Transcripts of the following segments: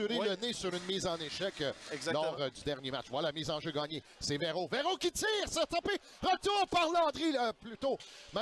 fracturé le nez sur une mise en échec lors du dernier match. Voilà, mise en jeu gagnée. C'est Véro. Véro qui tire, c'est tapé. Retour par Landry, plutôt.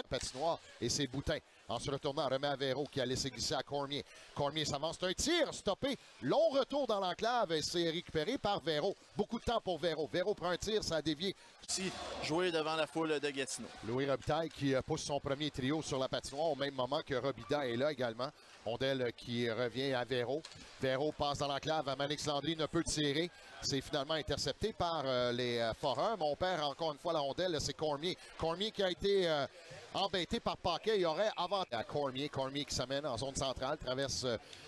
Patinoire et c'est Boutin. En se retournant, remet à Véro qui a laissé glisser à Cormier. Cormier s'avance, c'est un tir stoppé. Long retour dans l'enclave et c'est récupéré par Véro. Beaucoup de temps pour Véro. Véro prend un tir, ça a dévié. Ici, jouer devant la foule de Gatineau. Louis Robitaille qui pousse son premier trio sur la patinoire au même moment que Robida est là également. Ondel qui revient à Véro. Véro passe dans l'enclave. Manix Landry ne peut tirer. C'est finalement intercepté par les Foreurs. Mais on perd encore une fois la rondelle. C'est Cormier. Cormier qui a été embêté par Paquet. Il y aurait avant à Cormier. Cormier qui s'amène en zone centrale. Traverse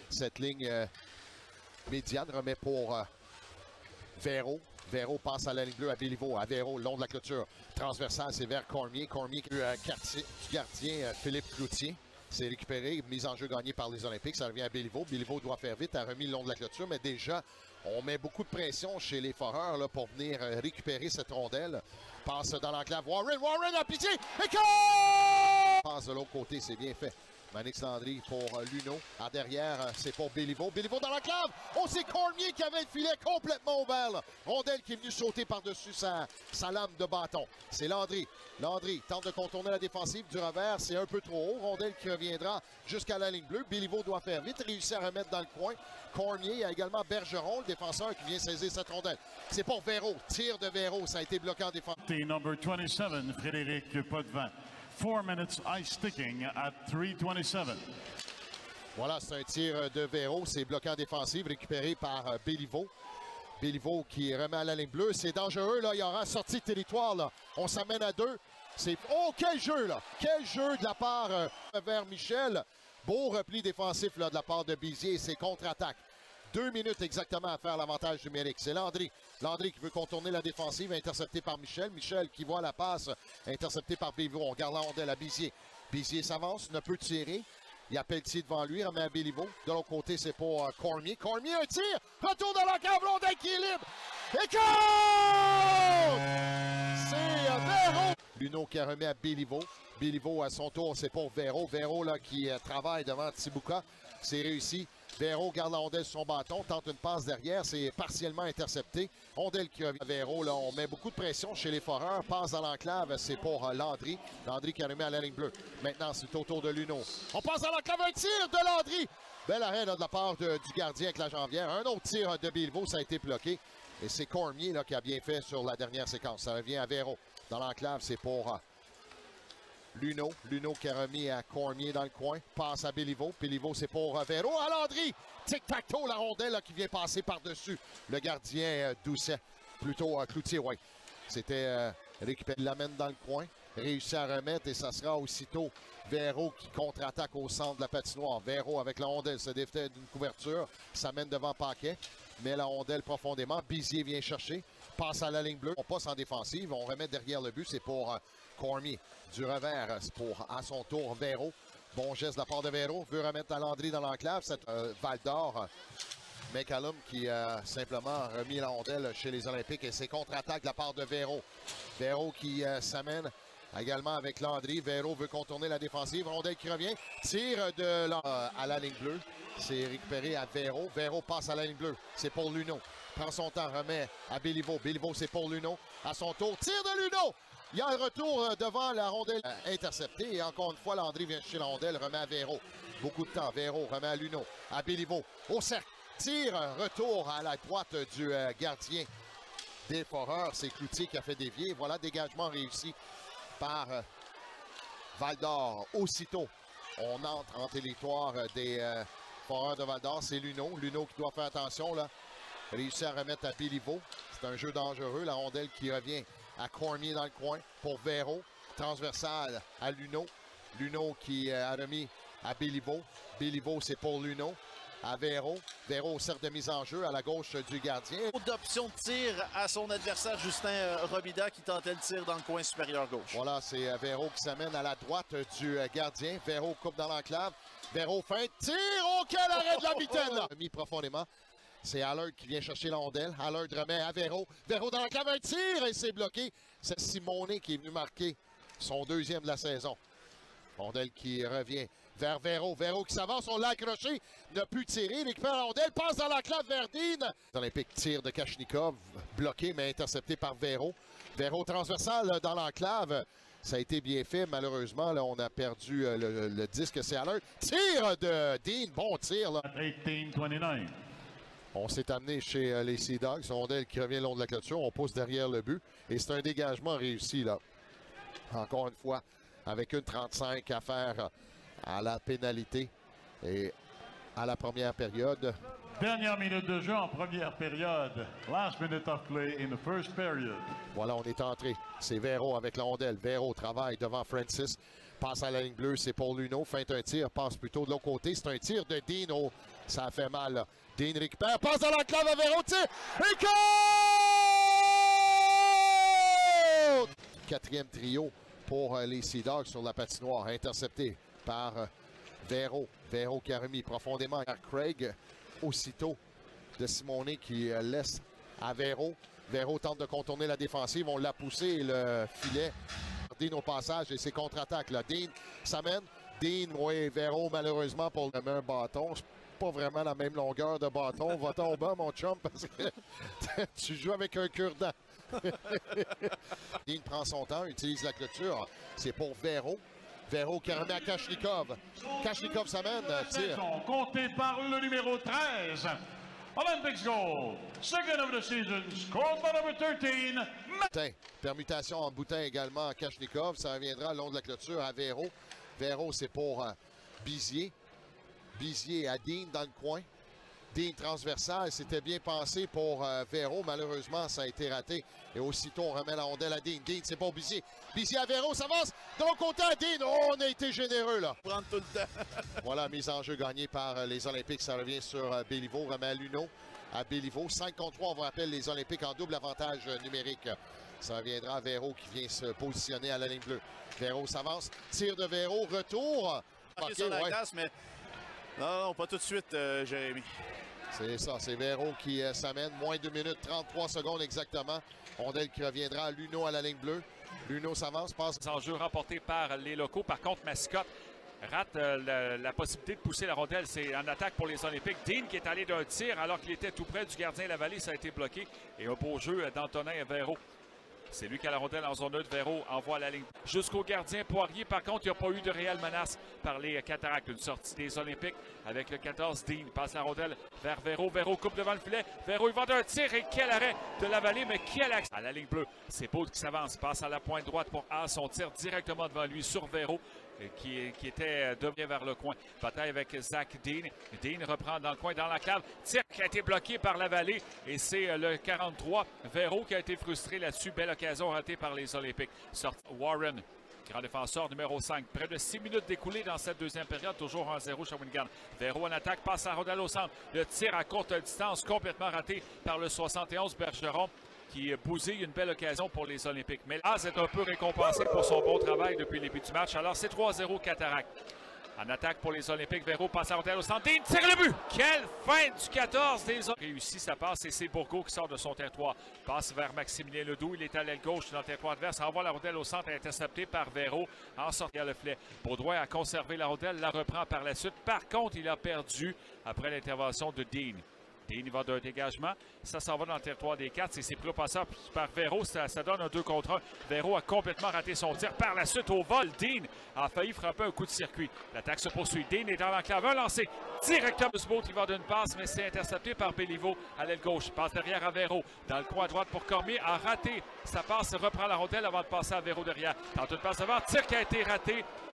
cette ligne médiane. Remet pour Véro. Véro passe à la ligne bleue à Béliveau. À Véro, le long de la clôture. Transversale, c'est vers Cormier. Cormier qui a du gardien Philippe Cloutier. C'est récupéré, mise en jeu gagnée par les Olympiques. Ça revient à Béliveau. Béliveau doit faire vite, a remis le long de la clôture. Mais déjà, on met beaucoup de pression chez les Foreurs là, pour venir récupérer cette rondelle. Passe dans l'enclave. Warren a pitié. Et passe de l'autre côté, c'est bien fait. Manix Landry pour Luno. À derrière, c'est pour Béliveau. Béliveau dans l'enclave. Oh, c'est Cormier qui avait le filet complètement ouvert. Là. Rondelle qui est venu sauter par-dessus sa lame de bâton. C'est Landry. Landry tente de contourner la défensive du revers. C'est un peu trop haut. Rondelle qui reviendra jusqu'à la ligne bleue. Béliveau doit faire vite. Réussit à remettre dans le coin. Cormier, il y a également Bergeron, le défenseur qui vient saisir cette rondelle. C'est pour Véro. Tir de Véro. Ça a été bloqué en défense. Number 27, Frédéric Potvin. 4 minutes ice sticking at 3:27. Voilà, c'est un tir de Véro. C'est bloqué en défensive, récupéré par Béliveau. Béliveau qui remet à la ligne bleue. C'est dangereux, là. Il y aura sortie de territoire, là. On s'amène à 2. C'est... Oh, quel jeu, là! Quel jeu de la part vers Michel. Beau repli défensif, là, de la part de Bizier. C'est contre-attaque. 2 minutes exactement à faire l'avantage numérique. C'est Landry. Landry qui veut contourner la défensive, intercepté par Michel. Michel qui voit la passe, intercepté par Béliveau. On garde la rondelle à Bizier. Bizier s'avance, ne peut tirer. Il y a Pelletier devant lui, remet à Béliveau. De l'autre côté, c'est pour Cormier. Cormier, un tir! Retour dans la cave, rondelle qui est libre! Et c'est Véro! Luno qui remet à Béliveau. Béliveau, à son tour, c'est pour Véro. Véro là, qui travaille devant Tsibouka. C'est réussi. Véro garde la rondelle sur son bâton, tente une passe derrière, c'est partiellement intercepté. Rondelle qui revient à Véro, là, on met beaucoup de pression chez les Foreurs. Passe dans l'enclave, c'est pour Landry. Landry qui a remis à la ligne bleue. Maintenant, c'est au tour de Luno. On passe dans l'enclave, un tir de Landry. Bel arrêt là, de la part du gardien avec la jambière. Un autre tir de Béliveau, ça a été bloqué. Et c'est Cormier là, qui a bien fait sur la dernière séquence. Ça revient à Véro. Dans l'enclave, c'est pour Luno. Luno qui a remis à Cormier dans le coin. Passe à Béliveau. Béliveau, c'est pour Véro. À Landry. Tic-tac-toe, la rondelle là, qui vient passer par-dessus le gardien Doucet. Plutôt Cloutier, oui. C'était récupéré. Il l'amène dans le coin. Réussit à remettre et ça sera aussitôt Véro qui contre-attaque au centre de la patinoire. Véro avec la rondelle se défait d'une couverture. S'amène devant Paquet. Met la rondelle profondément. Bizier vient chercher. Passe à la ligne bleue. On passe en défensive. On remet derrière le but. C'est pour Cormier. Du revers, c'est pour à son tour Véro. Bon geste de la part de Véro. Veut remettre à Landry dans l'enclave. C'est Val d'Or. McCallum qui a simplement remis la rondelle chez les Olympiques. Et c'est contre-attaque de la part de Véro. Véro qui s'amène également avec Landry. Véro veut contourner la défensive. Rondelle qui revient. Tire à la ligne bleue. C'est récupéré à Véro. Véro passe à la ligne bleue. C'est pour Luno. Prend son temps, remet à Béliveau. Béliveau, c'est pour Luno. À son tour, tir de Luno! Il y a un retour devant la rondelle interceptée. Et encore une fois, Landry vient chercher la rondelle, remet à Véro. Beaucoup de temps. Véro remet à Luno. À Béliveau. Au cercle. Tire, retour à la droite du gardien des Foreurs. C'est Cloutier qui a fait dévier. Voilà, dégagement réussi par Val d'Or. Aussitôt, on entre en territoire des Foreurs de Val d'Or. C'est Luno. Luno qui doit faire attention, là. Réussit à remettre à Béliveau. C'est un jeu dangereux. La rondelle qui revient à Cormier dans le coin pour Véro. Transversale à Luno. Luno qui a remis à Béliveau. Béliveau, c'est pour Luno. À Véro. Véro au cercle de mise en jeu à la gauche du gardien. D'option de tir à son adversaire Justin Robida qui tentait le tir dans le coin supérieur gauche. Voilà, c'est Véro qui s'amène à la droite du gardien. Véro coupe dans l'enclave. Véro fin tir. Oh, quel arrêt de la mitaine là! Mis profondément. C'est Allard qui vient chercher la rondelle. Allard remet à Véro. Véro dans l'enclave, un tir et c'est bloqué. C'est Simonet qui est venu marquer son deuxième de la saison. Rondelle qui revient vers Véro. Véro qui s'avance, on l'a accroché, n'a pu tirer, récupère la rondelle, passe dans l'enclave vers Dean. L'Olympique tire de Kachnikov, bloqué mais intercepté par Véro. Véro transversal dans l'enclave. Ça a été bien fait, malheureusement, là, on a perdu le disque, c'est à l'heure. Tir de Dean, bon tir. Là. 18-29. On s'est amené chez les Sea Dogs, rondelle qui revient le long de la clôture, on pousse derrière le but. Et c'est un dégagement réussi, là. Encore une fois, avec une 35 à faire à la pénalité et à la première période. Dernière minute de jeu en première période. Last minute of play in the first period. Voilà, on est entré. C'est Véro avec la rondelle. Véro travaille devant Francis. Passe à la ligne bleue, c'est pour Luno. Feinte un tir, passe plutôt de l'autre côté. C'est un tir de Dean. Oh, ça a fait mal, là. Dean récupère, passe dans l'enclave à Véro. Tir! Et compte! Quatrième trio pour les Sea Dogs sur la patinoire. Intercepté par Véro. Véro qui a remis profondément à Craig. Aussitôt de Simonet qui laisse à Véro. Véro tente de contourner la défensive. On l'a poussé, le filet. Dean au passage et ses contre-attaques. Dean s'amène. Dean, oui, Véro malheureusement pour le même bâton. C'est pas vraiment la même longueur de bâton. Va-t'en au bas, mon chum, parce que tu joues avec un cure-dent. Dean prend son temps, utilise la clôture. C'est pour Véro. Véro qui remet à Kachnikov. Kachnikov s'amène. Tire. Compté par le numéro 13. Olympics goal. Second of the season. Scored by number 13. Boutin. Permutation en Boutin également à Kachnikov. Ça reviendra le long de la clôture à Véro. Véro, c'est pour Bizier. Bizier à Dean dans le coin. Dean transversal, c'était bien pensé pour Véro. Malheureusement, ça a été raté. Et aussitôt, on remet la rondelle à Dean. Dean, c'est pour Bizier. Bizier à Véro, ça avance. De l'autre côté à Dean. Oh, on a été généreux, là. Prendre tout le temps. Voilà, mise en jeu gagnée par les Olympiques. Ça revient sur Béliveau. Remet à Luno. À Béliveau. 5 contre 3, on vous rappelle les Olympiques en double avantage numérique. Ça reviendra à Véro qui vient se positionner à la ligne bleue. Véro s'avance. Tir de Véro. Retour. Okay, sur la glace, mais non, pas tout de suite, Jérémy. C'est ça, c'est Véro qui s'amène. Moins de 2 minutes, 33 secondes exactement. Rondelle qui reviendra à Luno à la ligne bleue. Luno s'avance, passe. En jeu remporté par les locaux. Par contre, Mascotte rate la possibilité de pousser la rondelle. C'est en attaque pour les Olympiques. Dean qui est allé d'un tir alors qu'il était tout près du gardien Lavallée. Ça a été bloqué. Et un beau jeu d'Antonin et Véro. C'est lui qui a la rondelle en zone neutre. Véro envoie la ligne jusqu'au gardien Poirier. Par contre, il n'y a pas eu de réelle menace par les Cataractes. Une sortie des Olympiques avec le 14. Dean passe la rondelle vers Véro. Véro coupe devant le filet. Véro, il va d'un tir et quel arrêt de Lavallée, mais quel accès à la ligne bleue. C'est Baud qui s'avance. Passe à la pointe droite pour A. Son tir directement devant lui sur Véro. Qui était devenu vers le coin. Bataille avec Zach Dean. Dean reprend dans le coin, dans la cave. Tir qui a été bloqué par Lavallée. Et c'est le 43. Véro qui a été frustré là-dessus. Belle occasion ratée par les Olympiques. Sorti Warren, grand défenseur numéro 5. Près de 6 minutes découlées dans cette deuxième période. Toujours 1-0 Shawinigan. Véro en attaque, passe à rondelle au centre. Le tir à courte distance complètement raté par le 71 Bergeron, qui bousille une belle occasion pour les Olympiques. Mais Laz est un peu récompensé pour son bon travail depuis le début du match. Alors c'est 3-0 Cataracte. En attaque pour les Olympiques, Véro passe la rondelle au centre. Dean tire le but! Quelle fin du 14 des Olympiques! Réussi sa passe et c'est Bourgault qui sort de son territoire. Passe vers Maximilien Ledoux. Il est à l'aile gauche dans le territoire adverse. Envoie la rondelle au centre, intercepté par Véro en sortant le filet. Baudouin a conservé la rondelle, la reprend par la suite. Par contre, il a perdu après l'intervention de Dean. Dean, il va d'un dégagement. Ça s'en va dans le territoire des 4. C'est pris au passeur par Véro. Ça donne un 2 contre 1. Véro a complètement raté son tir. Par la suite, au vol, Dean a failli frapper un coup de circuit. L'attaque se poursuit. Dean est dans l'enclave. Un lancé directement de Sbout. Il va d'une passe, mais c'est intercepté par Béliveau à l'aile gauche. Passe derrière à Véro. Dans le coin à droite pour Cormier. A raté sa passe. Reprend la rondelle avant de passer à Véro derrière. Tente une passe devant. Tir qui a été raté.